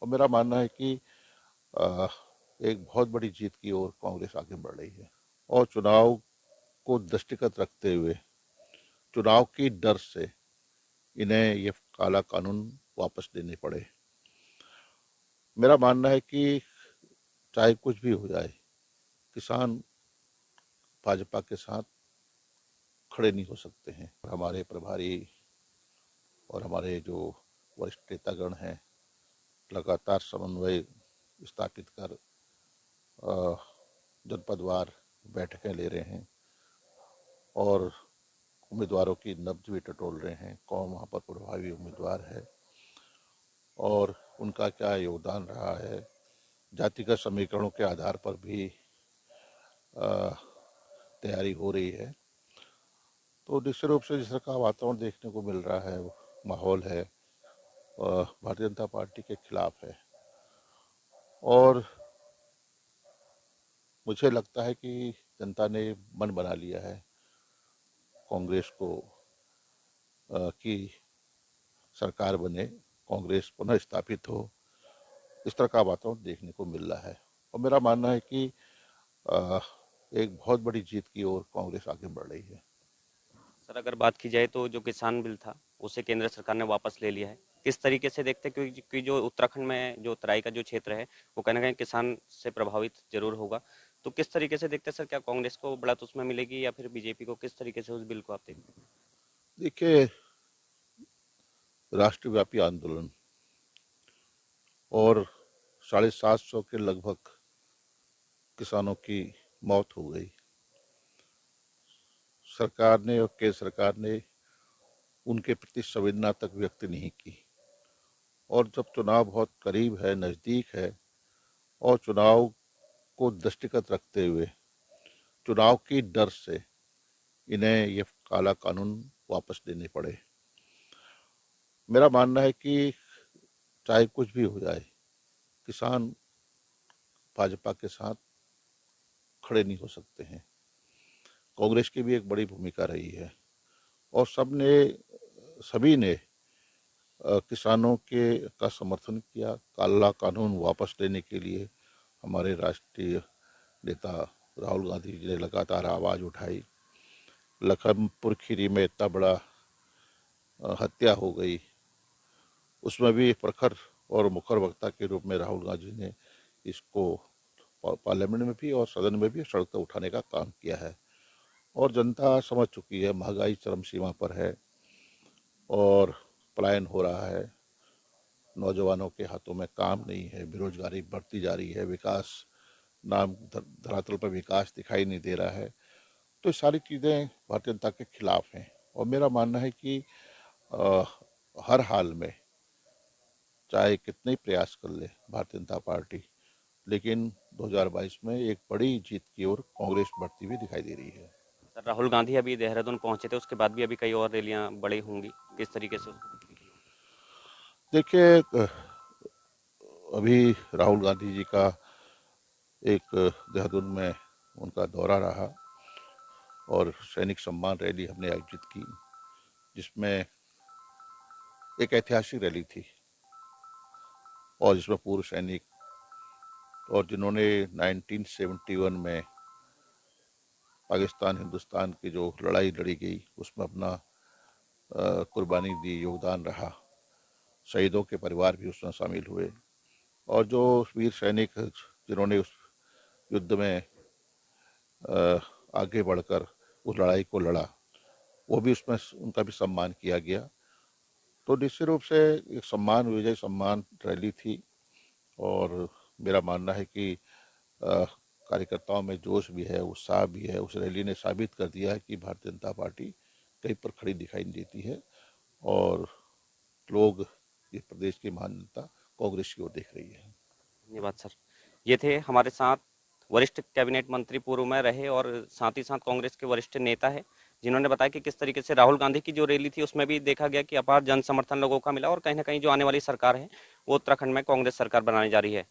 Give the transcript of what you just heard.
और मेरा मानना है कि अ, एक बहुत बड़ी जीत की ओर कांग्रेस आगे बढ़ रही है और चुनाव को दृष्टिगत रखते हुए चुनाव की डर से इन्हें ये काला कानून वापस लेने पड़े। मेरा मानना है कि चाहे कुछ भी हो जाए, किसान भाजपा के साथ खड़े नहीं हो सकते हैं। हमारे प्रभारी और हमारे जो वरिष्ठ नेतागण हैं लगातार समन्वय स्थापित कर जनपदवार बैठकें ले रहे हैं और उम्मीदवारों की नब्ज भी टटोल रहे हैं, कौन वहाँ पर प्रभावी उम्मीदवार है और उनका क्या योगदान रहा है। जातिगत समीकरणों के आधार पर भी तैयारी हो रही है। तो निश्चित रूप से जिस तरह का वातावरण देखने को मिल रहा है, माहौल है, भारतीय जनता पार्टी के खिलाफ है और मुझे लगता है कि जनता ने मन बना लिया है कांग्रेस को कि सरकार बने, कांग्रेस पुनः स्थापित हो। इस तरह का वातावरण देखने को मिल रहा है और मेरा मानना है कि अ, एक बहुत बड़ी जीत की ओर कांग्रेस आगे बढ़ रही है। सर, अगर बात की जाए तो जो किसान बिल था उसे केंद्र सरकार ने वापस ले लिया है। किस तरीके से देखते हैं, क्योंकि जो उत्तराखंड में जो तराई का जो क्षेत्र है वो कहीं ना कहीं किसान से प्रभावित जरूर होगा। तो किस तरीके से देखते हैं सर, क्या कांग्रेस को बढ़त उसमें मिलेगी या फिर बीजेपी को? किस तरीके से उस बिल को आप देखते हैं? देखिए, राष्ट्रव्यापी आंदोलन और 750 के लगभग किसानों की मौत हो गई। सरकार ने और केंद्र सरकार ने उनके प्रति संवेदना तक व्यक्त नहीं की और जब चुनाव बहुत करीब है, नजदीक है और चुनाव को दृष्टिगत रखते हुए चुनाव की डर से इन्हें ये काला कानून वापस लेने पड़े। मेरा मानना है कि चाहे कुछ भी हो जाए, किसान भाजपा के साथ खड़े नहीं हो सकते हैं। कांग्रेस की भी एक बड़ी भूमिका रही है और सभी ने किसानों के का समर्थन किया। काला कानून वापस लेने के लिए हमारे राष्ट्रीय नेता राहुल गांधी जी ने लगातार आवाज उठाई। लखनपुर खीरी में इतना बड़ा हत्या हो गई, उसमें भी प्रखर और मुखर वक्ता के रूप में राहुल गांधी ने इसको पार्लियामेंट में भी और सदन में भी सड़क तक उठाने का काम किया है और जनता समझ चुकी है महंगाई चरम सीमा पर है और पलायन हो रहा है, नौजवानों के हाथों में काम नहीं है, बेरोजगारी बढ़ती जा रही है, विकास नाम धरातल पर विकास दिखाई नहीं दे रहा है। तो ये सारी चीज़ें भारतीय जनता के खिलाफ हैं और मेरा मानना है कि अ, हर हाल में चाहे कितने ही प्रयास कर ले भारतीय जनता पार्टी, लेकिन 2022 में एक बड़ी जीत की ओर कांग्रेस बढ़ती हुई दिखाई दे रही है। सर, राहुल गांधी अभी देहरादून पहुंचे थे, उसके बाद भी अभी कई और रैलियां बड़ी होंगी। किस तरीके से उसको देखते हैं? देखिए, अभी राहुल गांधी जी का एक देहरादून में उनका दौरा रहा और सैनिक सम्मान रैली हमने आयोजित की, जिसमें एक ऐतिहासिक रैली थी और जिसमें पूर्व सैनिक और जिन्होंने 1971 में पाकिस्तान हिंदुस्तान की जो लड़ाई लड़ी गई उसमें अपना कुर्बानी दी, योगदान रहा, शहीदों के परिवार भी उसमें शामिल हुए और जो वीर सैनिक जिन्होंने उस युद्ध में आगे बढ़कर उस लड़ाई को लड़ा, वो भी उसमें उनका भी सम्मान किया गया। तो निश्चित रूप से एक सम्मान, विजय सम्मान रैली थी और मेरा मानना है कि कार्यकर्ताओं में जोश भी है, उत्साह भी है। उस रैली ने साबित कर दिया है कि भारतीय जनता पार्टी कहीं पर खड़ी दिखाई नहीं देती है और लोग, इस प्रदेश की महान जनता कांग्रेस की ओर देख रही है। धन्यवाद सर। ये थे हमारे साथ वरिष्ठ कैबिनेट मंत्री पूर्व में रहे और साथ ही साथ कांग्रेस के वरिष्ठ नेता है, जिन्होंने बताया कि किस तरीके से राहुल गांधी की जो रैली थी उसमें भी देखा गया कि अपार जन समर्थन लोगों का मिला और कहीं ना कहीं जो आने वाली सरकार है वो उत्तराखंड में कांग्रेस सरकार बनाने जा रही है।